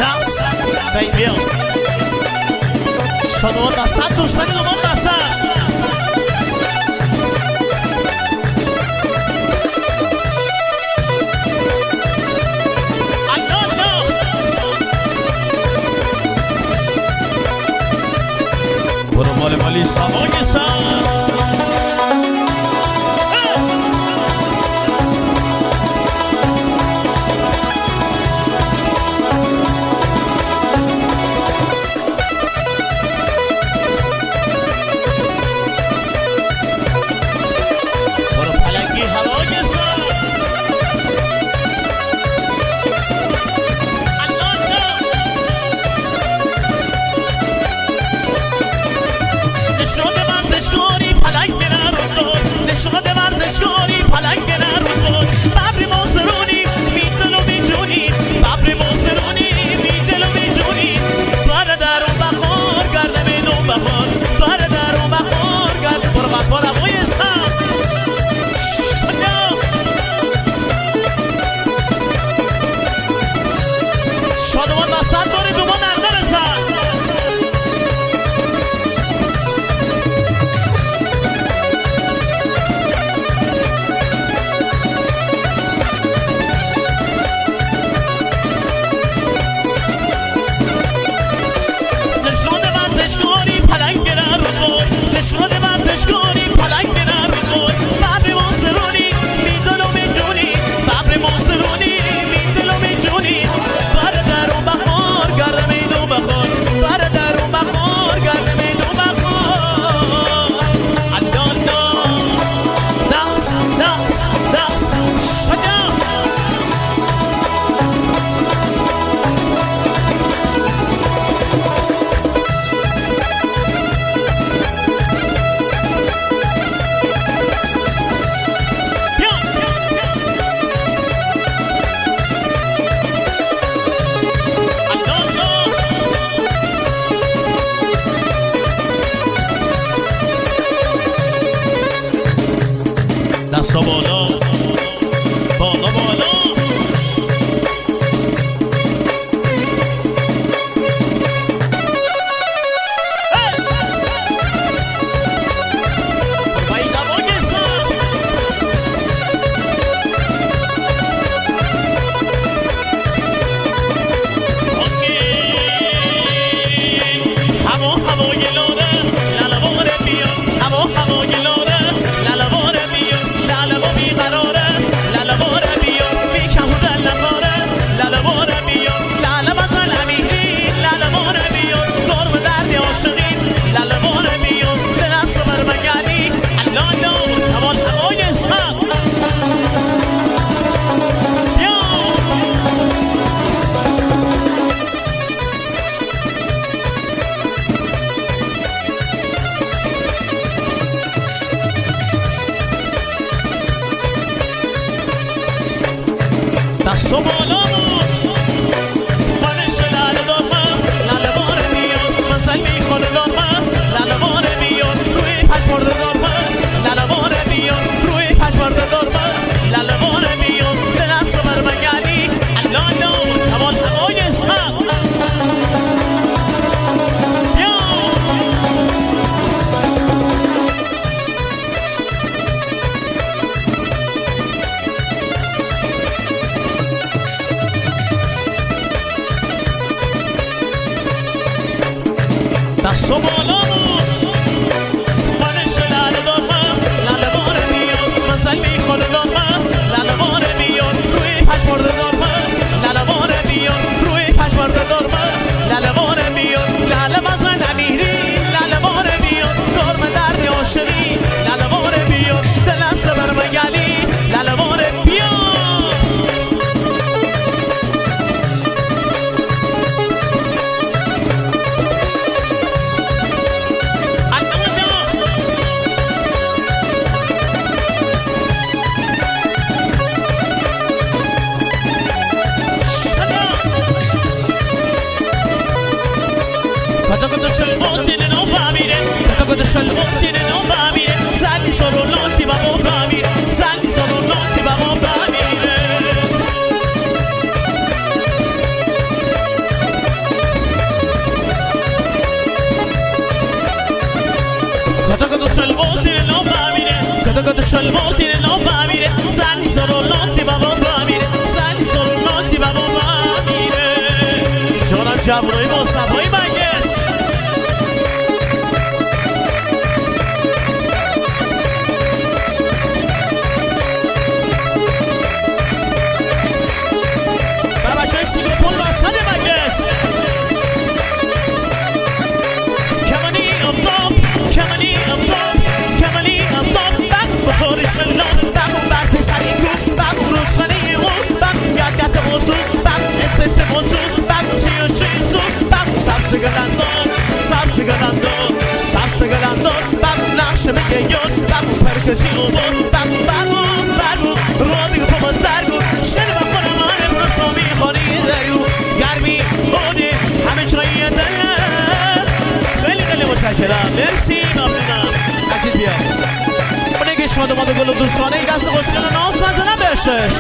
Dance, baby. شادوان دستن دوستان دومان دستن برو مال مالی سوای سر دستا بالا بالا بالا دستو بالا خانش لاله دارم لاله باره میاد منزل میخوره دارم لاله باره میاد روی پشمارده دارم لاله باره میاد روی پشمارده دارم لاله باره میاد دلست بر مگلی الالا هوال هوای اسم دستو بالا خانش لاله دارم لاله باره میاد منزل میخوره دارم لاله باره میاد روی پشمارده دارم لاله باره میاد روی پشمارده دارم لاله باره میاد لاله بزن امیری لاله باره میاد دارم درد عاشقی لاله باره میاد دلست بر مگلی لاله باره بیاد گد چل موتین نام بمیره زنی سرو ناتی بابا بمیره زنی سرو ناتی بابا بمیره جانم جوانای مصطفی مگس و بچه های سیگاپور راستان مگس کمانی افتاب کمانی افتاب کمانی افتاب بق بخورش خلال بق بق پسری کو بق روزخانه او بق یادگت موضوع بق استفت موضوع بق چی و چیزو بق سبزگلندان سبزگلندان سبزگلندان بق نقشه بگیون بق پرکسی اومون بق برو برو رو دیگه پا سرگو شده با خودم آنه برسامی خانی دریو گرمی بودی همه چرایی داره خیلی خیلی متشکرم مرسی ممنونم عجیب بیا اونه که شما دوماد گل و دوستانه ای دست خوشگل نام منزنم بهشش